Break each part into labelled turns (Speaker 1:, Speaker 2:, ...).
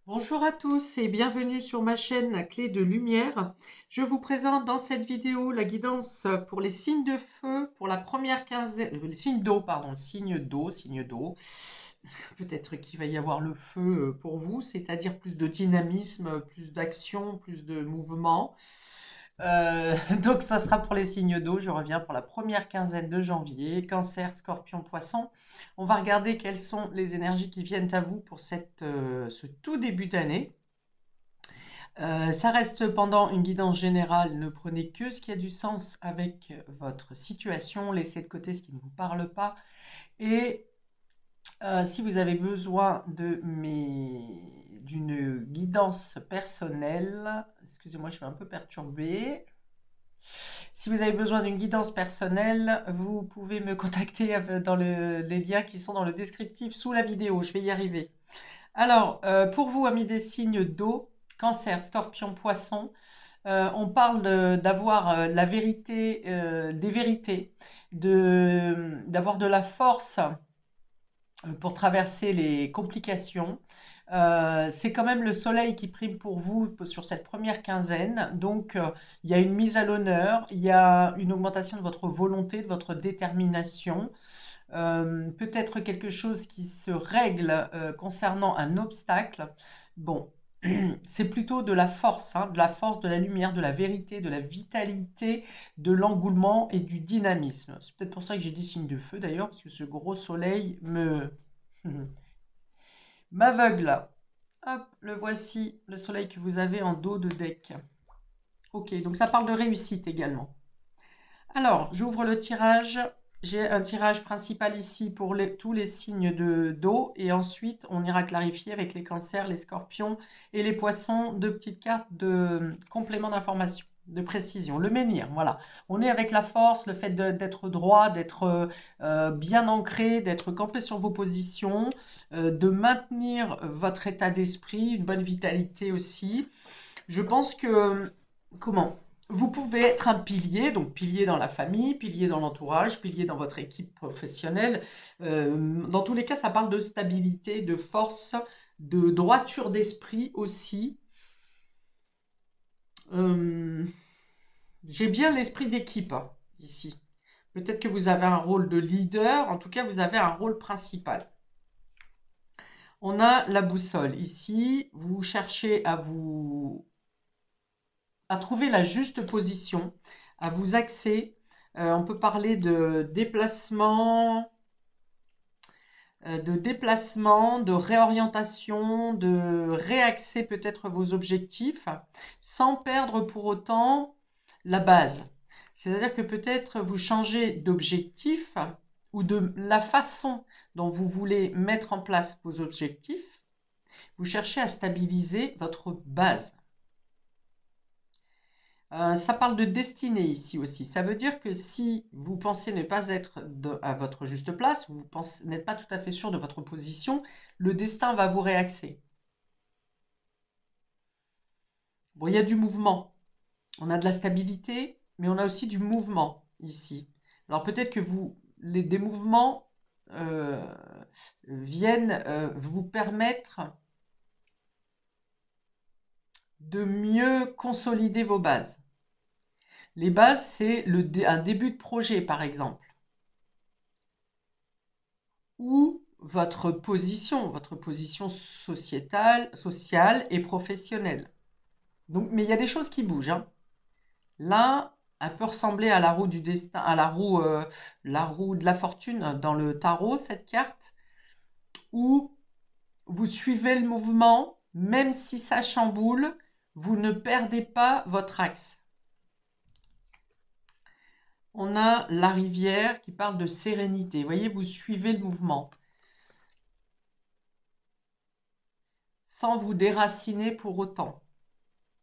Speaker 1: Bonjour à tous et bienvenue sur ma chaîne Clé de Lumière. Je vous présente dans cette vidéo la guidance pour les signes de feu pour la première quinzaine, les signes d'eau, pardon, signe d'eau. Peut-être qu'il va y avoir le feu pour vous, c'est-à-dire plus de dynamisme, plus d'action, plus de mouvement. Donc ça sera pour les signes d'eau. Je reviens pour la première quinzaine de janvier. Cancer, Scorpion, Poisson. On va regarder quelles sont les énergies qui viennent à vous pour ce tout début d'année. Ça reste cependant une guidance générale. Ne prenez que ce qui a du sens avec votre situation. Laissez de côté ce qui ne vous parle pas. Et si vous avez besoin d'une guidance personnelle, excusez-moi, je suis un peu perturbée. Si vous avez besoin d'une guidance personnelle, vous pouvez me contacter dans les liens qui sont dans le descriptif sous la vidéo. Je vais y arriver. Alors, pour vous, amis des signes d'eau, Cancer, Scorpion, Poisson, on parle d'avoir la vérité, des vérités, d'avoir de la force pour traverser les complications. C'est quand même le soleil qui prime pour vous sur cette première quinzaine. Donc, il y a une mise à l'honneur, il y a une augmentation de votre volonté, de votre détermination. Peut-être quelque chose qui se règle concernant un obstacle. Bon, c'est plutôt de la force, hein, de la force, de la lumière, de la vérité, de la vitalité, de l'engouement et du dynamisme. C'est peut-être pour ça que j'ai dit signe de feu d'ailleurs, parce que ce gros soleil m'aveugle. Hop, le voici, le soleil que vous avez en dos de deck. Ok, donc ça parle de réussite également. Alors, j'ouvre le tirage. J'ai un tirage principal ici pour tous les signes d'eau. Et ensuite, on ira clarifier avec les cancers, les scorpions et les poissons, deux petites cartes de complément d'information, de précision. Le menhir, voilà. On est avec la force, le fait d'être droit, d'être bien ancré, d'être campé sur vos positions, de maintenir votre état d'esprit, une bonne vitalité aussi. Je pense que, comment? Vous pouvez être un pilier, donc pilier dans la famille, pilier dans l'entourage, pilier dans votre équipe professionnelle. Dans tous les cas, ça parle de stabilité, de force, de droiture d'esprit aussi. Euh, j'ai bien l'esprit d'équipe hein, ici. Peut-être que vous avez un rôle de leader, en tout cas, vous avez un rôle principal. On a la boussole. Ici, vous cherchez à trouver la juste position, à vous axer. On peut parler de déplacement, de réorientation, de réaxer peut-être vos objectifs, sans perdre pour autant la base. C'est-à-dire que peut-être vous changez d'objectif ou de la façon dont vous voulez mettre en place vos objectifs. Vous cherchez à stabiliser votre base. Ça parle de destinée ici aussi. Ça veut dire que si vous pensez ne pas être à votre juste place, vous n'êtes pas tout à fait sûr de votre position, le destin va vous réaxer. Bon, il y a du mouvement. On a de la stabilité, mais on a aussi du mouvement ici. Alors peut-être que des mouvements euh, viennent vous permettre de mieux consolider vos bases. Les bases, c'est un début de projet, par exemple. Ou votre position sociale et professionnelle. Donc, mais il y a des choses qui bougent. Hein. Là, elle peut ressembler à la roue du destin, à la roue de la fortune dans le tarot, cette carte, où vous suivez le mouvement, même si ça chamboule, vous ne perdez pas votre axe. On a la rivière qui parle de sérénité. Vous voyez, vous suivez le mouvement. Sans vous déraciner pour autant.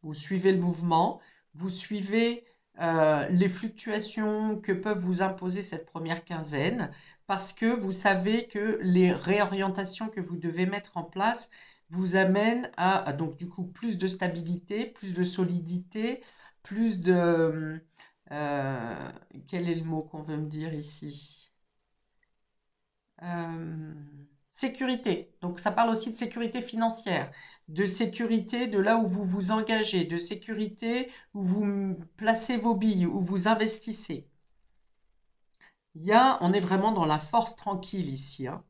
Speaker 1: Vous suivez le mouvement, vous suivez les fluctuations que peuvent vous imposer cette première quinzaine, parce que vous savez que les réorientations que vous devez mettre en place vous amènent à donc du coup plus de stabilité, plus de solidité, plus de... quel est le mot qu'on veut me dire ici? sécurité. Donc, ça parle aussi de sécurité financière, de sécurité de là où vous vous engagez, de sécurité où vous placez vos billes, où vous investissez. On est vraiment dans la force tranquille ici, hein.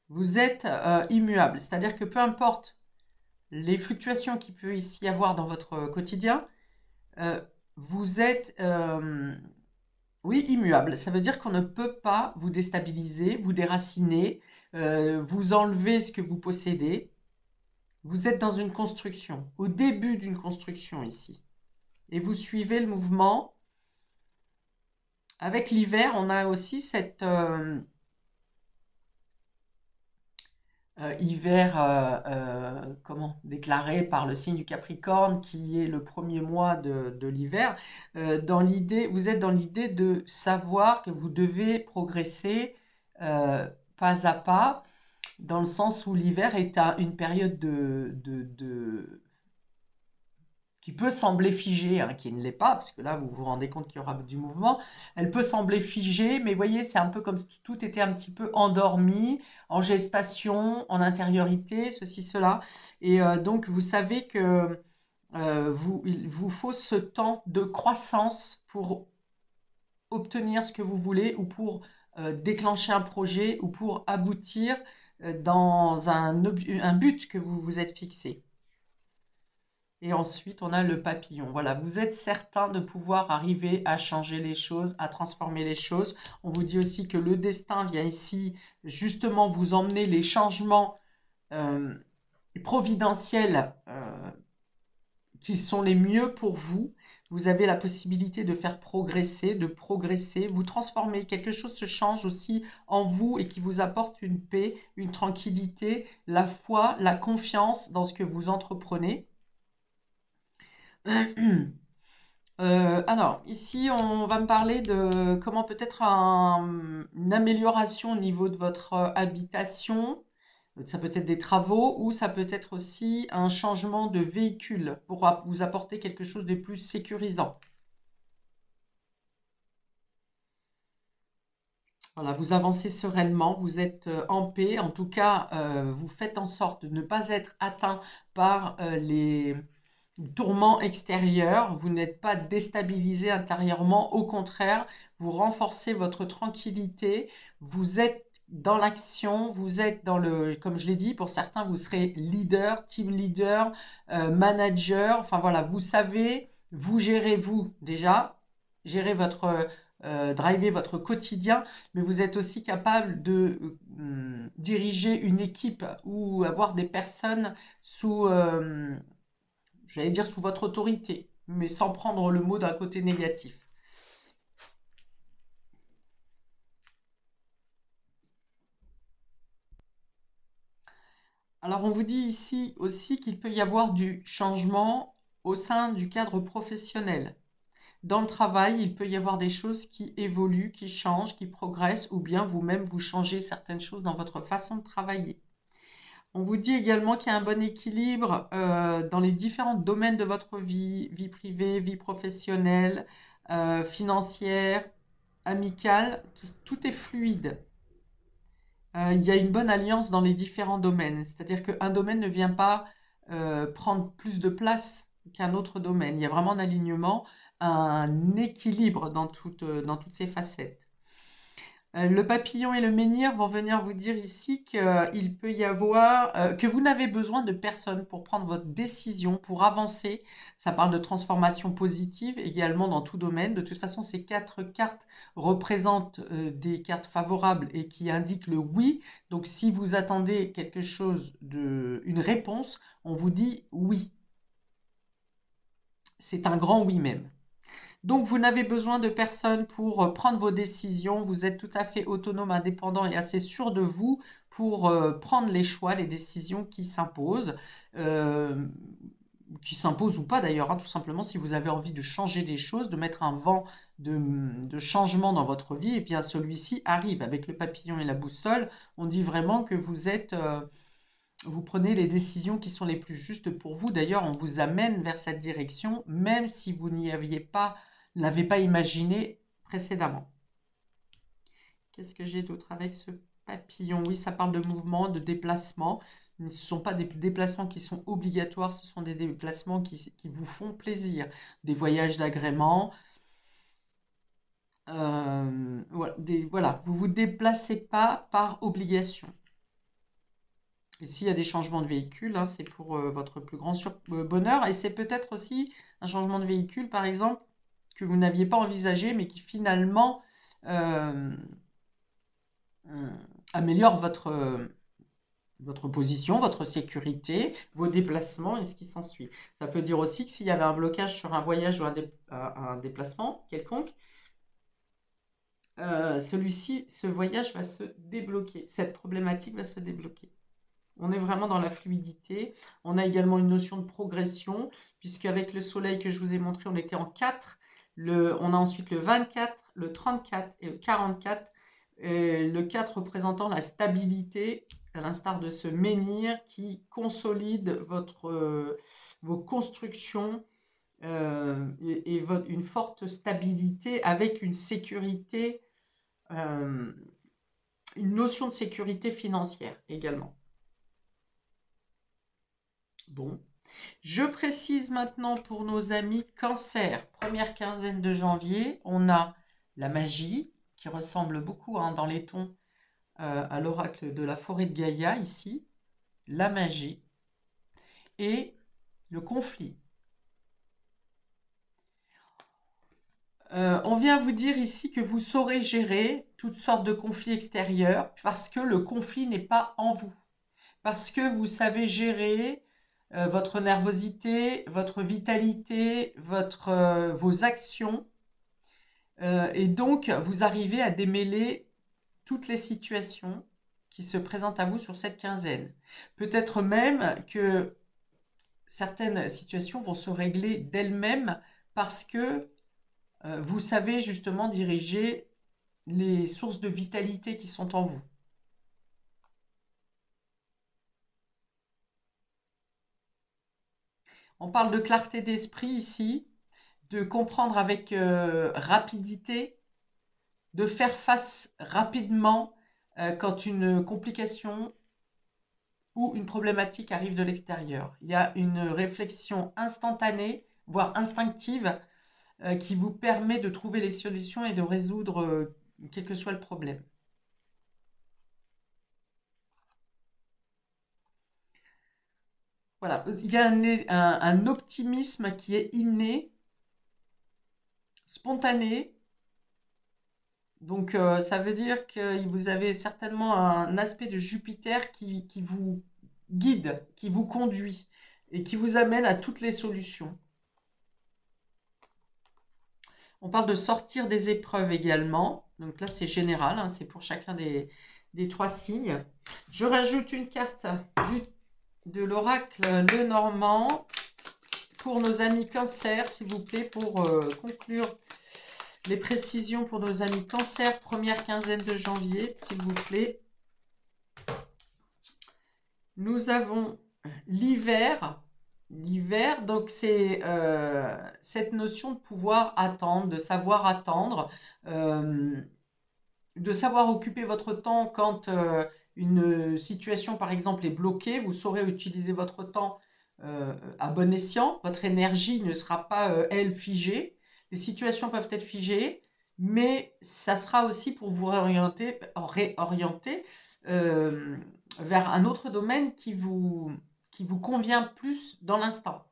Speaker 1: Vous êtes immuable, c'est-à-dire que peu importe les fluctuations qu'il peut ici y avoir dans votre quotidien, euh, vous êtes, oui, immuable. Ça veut dire qu'on ne peut pas vous déstabiliser, vous déraciner, vous enlever ce que vous possédez. Vous êtes dans une construction, au début d'une construction ici. Et vous suivez le mouvement. Avec l'hiver, on a aussi cette hiver comment, déclaré par le signe du Capricorne, qui est le premier mois de l'hiver. Vous êtes dans l'idée de savoir que vous devez progresser pas à pas, dans le sens où l'hiver est une période qui peut sembler figée, hein, qui ne l'est pas, parce que là, vous vous rendez compte qu'il y aura du mouvement. Elle peut sembler figée, mais voyez, c'est un peu comme si tout était un petit peu endormi, en gestation, en intériorité, ceci, cela. Et donc, vous savez que il vous faut ce temps de croissance pour obtenir ce que vous voulez ou pour déclencher un projet ou pour aboutir dans un but que vous vous êtes fixé. Et ensuite, on a le papillon. Voilà, vous êtes certain de pouvoir arriver à changer les choses, à transformer les choses. On vous dit aussi que le destin vient ici justement vous emmener les changements euh, providentiels qui sont les mieux pour vous. Vous avez la possibilité de faire progresser, de progresser, vous transformer. Quelque chose se change aussi en vous et qui vous apporte une paix, une tranquillité, la foi, la confiance dans ce que vous entreprenez. Alors, ici, on va me parler de comment peut-être une amélioration au niveau de votre habitation. Ça peut être des travaux ou ça peut être aussi un changement de véhicule pour vous apporter quelque chose de plus sécurisant. Voilà, vous avancez sereinement, vous êtes en paix. En tout cas, vous faites en sorte de ne pas être atteint par les tourments extérieurs. Vous n'êtes pas déstabilisé intérieurement. Au contraire, vous renforcez votre tranquillité. Vous êtes dans l'action, vous êtes dans comme je l'ai dit, pour certains, vous serez leader, team leader, manager. Enfin voilà, vous savez, vous gérez vous déjà, gérez driver votre quotidien, mais vous êtes aussi capable de diriger une équipe ou avoir des personnes sous, j'allais dire sous votre autorité, mais sans prendre le mot d'un côté négatif. Alors on vous dit ici aussi qu'il peut y avoir du changement au sein du cadre professionnel. Dans le travail, il peut y avoir des choses qui évoluent, qui changent, qui progressent, ou bien vous-même vous changez certaines choses dans votre façon de travailler. On vous dit également qu'il y a un bon équilibre dans les différents domaines de votre vie, vie privée, vie professionnelle, financière, amicale, tout est fluide. Il y a une bonne alliance dans les différents domaines, c'est-à-dire qu'un domaine ne vient pas prendre plus de place qu'un autre domaine. Il y a vraiment un alignement, un équilibre dans toutes ces facettes. Le papillon et le menhir vont venir vous dire ici qu'il peut y avoir, que vous n'avez besoin de personne pour prendre votre décision, pour avancer. Ça parle de transformation positive également dans tout domaine. De toute façon, ces 4 cartes représentent des cartes favorables et qui indiquent le oui. Donc, si vous attendez quelque chose une réponse, on vous dit oui. C'est un grand oui même. Donc, vous n'avez besoin de personne pour prendre vos décisions. Vous êtes tout à fait autonome, indépendant et assez sûr de vous pour prendre les choix, les décisions qui s'imposent. Qui s'imposent ou pas d'ailleurs, hein, tout simplement si vous avez envie de changer des choses, de mettre un vent de changement dans votre vie, et bien celui-ci arrive. Avec le papillon et la boussole, on dit vraiment que vous prenez les décisions qui sont les plus justes pour vous. D'ailleurs, on vous amène vers cette direction, même si vous l'avez pas imaginé précédemment. Qu'est-ce que j'ai d'autre avec ce Papillon, oui, ça parle de mouvement, de déplacement. Mais ce ne sont pas des déplacements qui sont obligatoires, ce sont des déplacements qui vous font plaisir. Des voyages d'agrément. Voilà, voilà, vous ne vous déplacez pas par obligation. Et s'il y a des changements de véhicule, hein, c'est pour votre plus grand bonheur. Et c'est peut-être aussi un changement de véhicule, par exemple, que vous n'aviez pas envisagé, mais qui finalement euh, améliore votre position, votre sécurité, vos déplacements et ce qui s'ensuit. Ça peut dire aussi que s'il y avait un blocage sur un voyage ou un déplacement quelconque, ce voyage va se débloquer, cette problématique va se débloquer. On est vraiment dans la fluidité. On a également une notion de progression, puisqu'avec le soleil que je vous ai montré, on était en 4. On a ensuite le 24, le 34 et le 44. Le 4 représentant la stabilité, à l'instar de ce menhir qui consolide vos constructions et une forte stabilité avec une sécurité, une notion de sécurité financière également. Bon, je précise maintenant pour nos amis Cancer, première quinzaine de janvier, on a la magie qui ressemble beaucoup dans les tons à l'oracle de la forêt de Gaïa ici, la magie et le conflit. On vient vous dire ici que vous saurez gérer toutes sortes de conflits extérieurs parce que le conflit n'est pas en vous, parce que vous savez gérer votre nervosité, votre vitalité, vos actions. Et donc, vous arrivez à démêler toutes les situations qui se présentent à vous sur cette quinzaine. Peut-être même que certaines situations vont se régler d'elles-mêmes parce que vous savez justement diriger les sources de vitalité qui sont en vous. On parle de clarté d'esprit ici, de comprendre avec rapidité, de faire face rapidement quand une complication ou une problématique arrive de l'extérieur. Il y a une réflexion instantanée, voire instinctive, qui vous permet de trouver les solutions et de résoudre quel que soit le problème. Voilà, il y a un optimisme qui est inné, spontané. Donc, ça veut dire que vous avez certainement un aspect de Jupiter qui vous guide, qui vous conduit et qui vous amène à toutes les solutions. On parle de sortir des épreuves également. Donc là, c'est général, hein, c'est pour chacun des 3 signes. Je rajoute une carte de l'oracle Lenormand pour nos amis Cancer, s'il vous plaît, pour conclure les précisions pour nos amis Cancer, première quinzaine de janvier, s'il vous plaît. Nous avons l'hiver. L'hiver, donc c'est cette notion de pouvoir attendre, de savoir attendre, de savoir occuper votre temps quand une situation, par exemple, est bloquée. Vous saurez utiliser votre temps à bon escient. Votre énergie ne sera pas, elle, figée. Les situations peuvent être figées, mais ça sera aussi pour vous réorienter vers un autre domaine qui vous convient plus dans l'instant.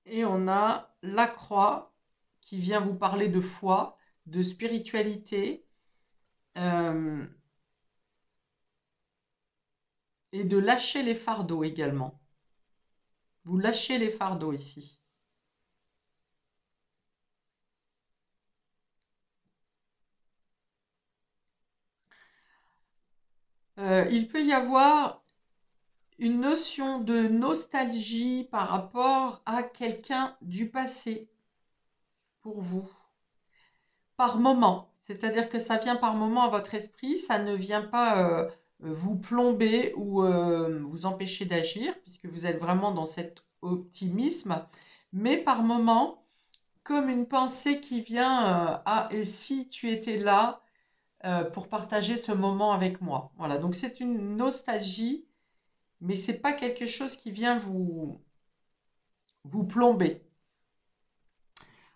Speaker 1: Et on a la croix qui vient vous parler de foi, de spiritualité et de lâcher les fardeaux également. Vous lâchez les fardeaux ici. Il peut y avoir une notion de nostalgie par rapport à quelqu'un du passé pour vous. Par moment, c'est-à-dire que ça vient par moment à votre esprit, ça ne vient pas vous plomber ou vous empêcher d'agir, puisque vous êtes vraiment dans cet optimisme, mais par moment, comme une pensée qui vient, ah, et si tu étais là pour partager ce moment avec moi. Voilà, donc c'est une nostalgie, mais c'est pas quelque chose qui vient vous plomber.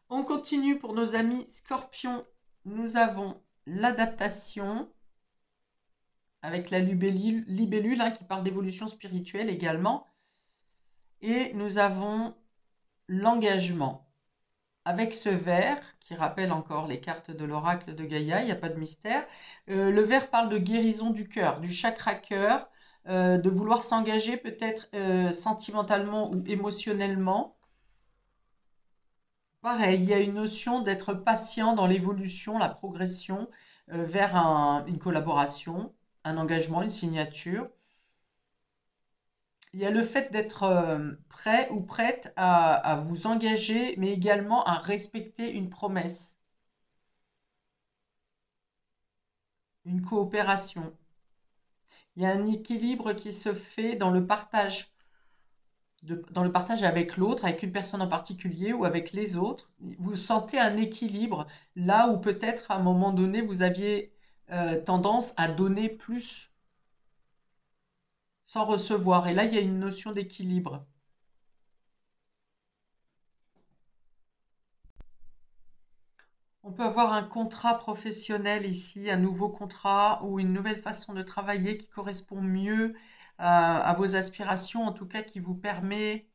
Speaker 1: On continue pour nos amis scorpions. Nous avons l'adaptation avec la libellule hein, qui parle d'évolution spirituelle également. Et nous avons l'engagement avec ce ver qui rappelle encore les cartes de l'oracle de Gaïa, il n'y a pas de mystère. Le ver parle de guérison du cœur, du chakra cœur, de vouloir s'engager peut-être sentimentalement ou émotionnellement. Pareil, il y a une notion d'être patient dans l'évolution, la progression vers une collaboration, un engagement, une signature. Il y a le fait d'être prêt ou prête à vous engager, mais également à respecter une promesse, une coopération. Il y a un équilibre qui se fait dans le partage, dans le partage avec l'autre, avec une personne en particulier ou avec les autres. Vous sentez un équilibre là où peut-être à un moment donné vous aviez tendance à donner plus sans recevoir. Et là, il y a une notion d'équilibre. On peut avoir un contrat professionnel ici, un nouveau contrat ou une nouvelle façon de travailler qui correspond mieux à vos aspirations, en tout cas qui vous permet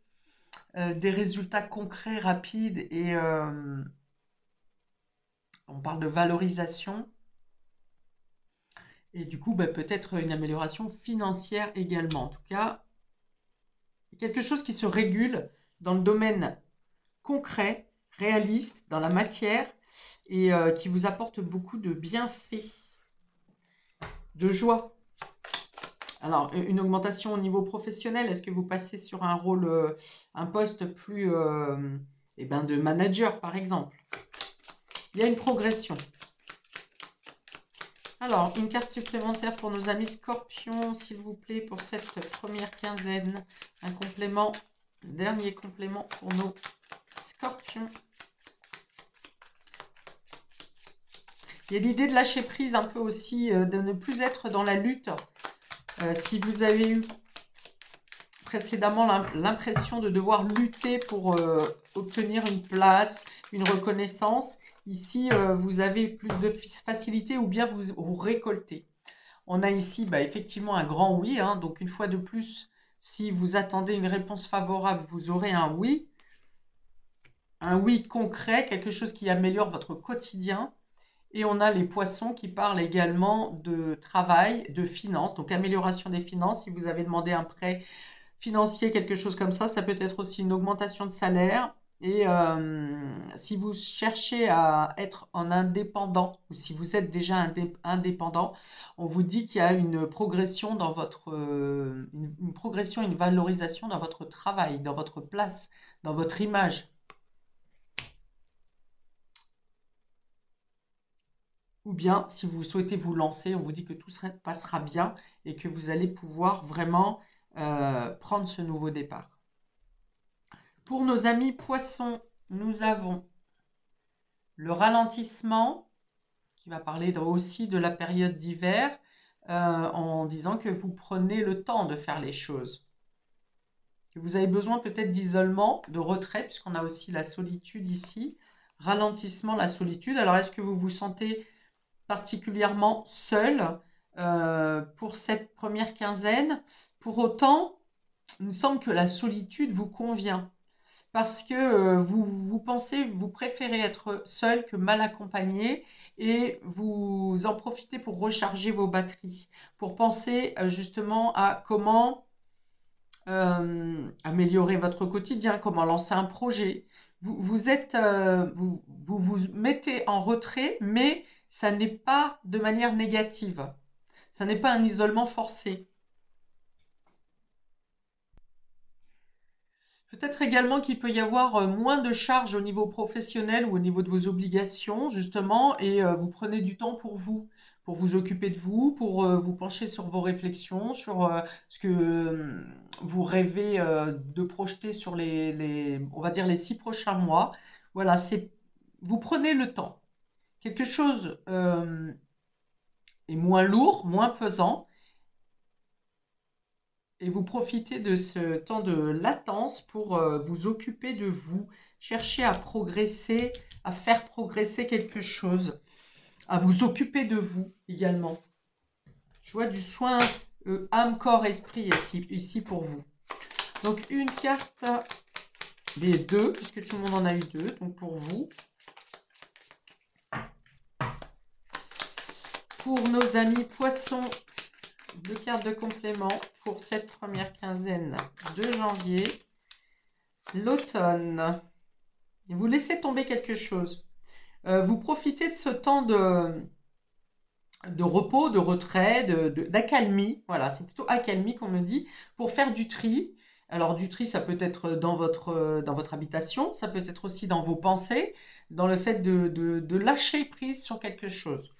Speaker 1: des résultats concrets, rapides et on parle de valorisation. Et du coup, bah, peut-être une amélioration financière également. En tout cas, quelque chose qui se régule dans le domaine concret, réaliste, dans la matière et qui vous apporte beaucoup de bienfaits, de joie. Alors, une augmentation au niveau professionnel, est-ce que vous passez sur un rôle, un poste plus eh ben de manager, par exemple? Il y a une progression. Alors, une carte supplémentaire pour nos amis scorpions, s'il vous plaît, pour cette première quinzaine. Un complément, dernier complément pour nos scorpions. Il y a l'idée de lâcher prise un peu aussi, de ne plus être dans la lutte. Si vous avez eu précédemment l'impression de devoir lutter pour obtenir une place, une reconnaissance, ici vous avez plus de facilité ou bien vous récoltez. On a ici bah, effectivement un grand oui, hein, donc une fois de plus, si vous attendez une réponse favorable, vous aurez un oui concret, quelque chose qui améliore votre quotidien. Et on a les poissons qui parlent également de travail, de finances, donc amélioration des finances. Si vous avez demandé un prêt financier, quelque chose comme ça peut être aussi une augmentation de salaire. Et si vous cherchez à être en indépendant, ou si vous êtes déjà indépendant, on vous dit qu'il y a une progression dans votre, une progression, une valorisation dans votre travail, dans votre place, dans votre image. Ou bien, si vous souhaitez vous lancer, on vous dit que tout passera bien et que vous allez pouvoir vraiment prendre ce nouveau départ. Pour nos amis poissons, nous avons le ralentissement, qui va parler aussi de la période d'hiver, en disant que vous prenez le temps de faire les choses. Que vous avez besoin peut-être d'isolement, de retrait, puisqu'on a aussi la solitude ici. Ralentissement, la solitude. Alors, est-ce que vous vous sentez particulièrement seul pour cette première quinzaine? Pour autant, il me semble que la solitude vous convient parce que vous pensez, vous préférez être seul que mal accompagné et vous en profitez pour recharger vos batteries, pour penser justement à comment améliorer votre quotidien, comment lancer un projet. Vous mettez en retrait, mais ça n'est pas de manière négative. Ça n'est pas un isolement forcé. Peut-être également qu'il peut y avoir moins de charges au niveau professionnel ou au niveau de vos obligations, justement, et vous prenez du temps pour vous occuper de vous, pour vous pencher sur vos réflexions, sur ce que vous rêvez de projeter sur on va dire les 6 prochains mois, Voilà, vous prenez le temps. Quelque chose est moins lourd, moins pesant, et vous profitez de ce temps de latence pour vous occuper de vous, chercher à progresser, à faire progresser quelque chose, à vous occuper de vous également. Je vois du soin âme, corps, esprit ici pour vous. Donc une carte des deux, puisque tout le monde en a eu deux, donc pour vous. Pour nos amis poissons, deux cartes de complément pour cette première quinzaine de janvier. L'automne. Vous laissez tomber quelque chose. Vous profitez de ce temps de repos, de retrait, d'accalmie. Voilà, c'est plutôt accalmie qu'on me dit, pour faire du tri. Alors du tri, ça peut être dans votre habitation, ça peut être aussi dans vos pensées, dans le fait de lâcher prise sur quelque chose.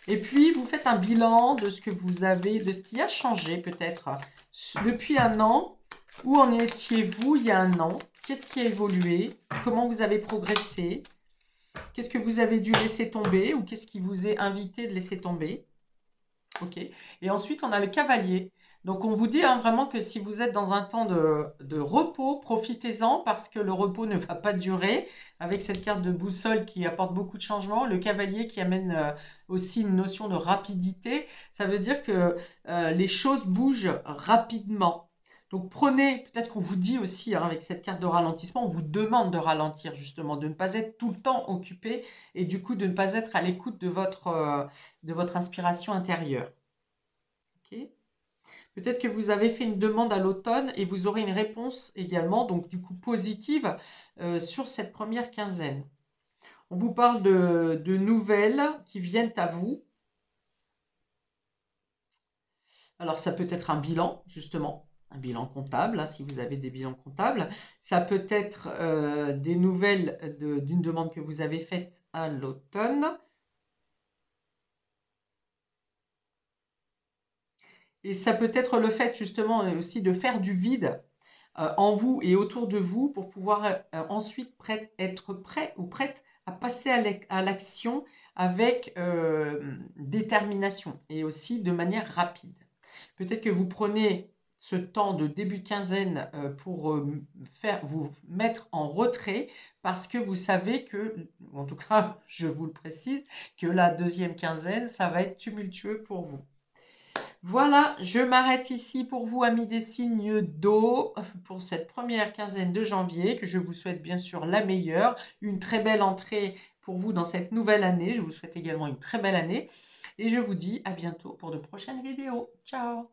Speaker 1: Et puis, vous faites un bilan de ce que vous avez, de ce qui a changé peut-être depuis un an. Où en étiez-vous il y a un an? Qu'est-ce qui a évolué? Comment vous avez progressé? Qu'est-ce que vous avez dû laisser tomber ou qu'est-ce qui vous est invité de laisser tomber? Ok. Et ensuite, on a le cavalier. Donc, on vous dit vraiment que si vous êtes dans un temps de repos, profitez-en parce que le repos ne va pas durer. Avec cette carte de boussole qui apporte beaucoup de changements, le cavalier qui amène aussi une notion de rapidité, ça veut dire que les choses bougent rapidement. Donc prenez, peut-être qu'on vous dit aussi, avec cette carte de ralentissement, on vous demande de ralentir justement, de ne pas être tout le temps occupé et du coup de ne pas être à l'écoute de votre inspiration intérieure. Okay. Peut-être que vous avez fait une demande à l'automne et vous aurez une réponse également, donc du coup positive, sur cette première quinzaine. On vous parle de nouvelles qui viennent à vous. Alors ça peut être un bilan, justement, un bilan comptable, hein, si vous avez des bilans comptables. Ça peut être des nouvelles d'une demande que vous avez faite à l'automne. Et ça peut être le fait justement aussi de faire du vide en vous et autour de vous pour pouvoir ensuite être prêt ou prête à passer à l'action avec détermination et aussi de manière rapide. Peut-être que vous prenez ce temps de début de quinzaine pour vous mettre en retrait parce que vous savez que, en tout cas je vous le précise, que la deuxième quinzaine, ça va être tumultueux pour vous. Voilà, je m'arrête ici pour vous, amis des signes d'eau, pour cette première quinzaine de janvier, que je vous souhaite bien sûr la meilleure, une très belle entrée pour vous dans cette nouvelle année. Je vous souhaite également une très belle année et je vous dis à bientôt pour de prochaines vidéos. Ciao!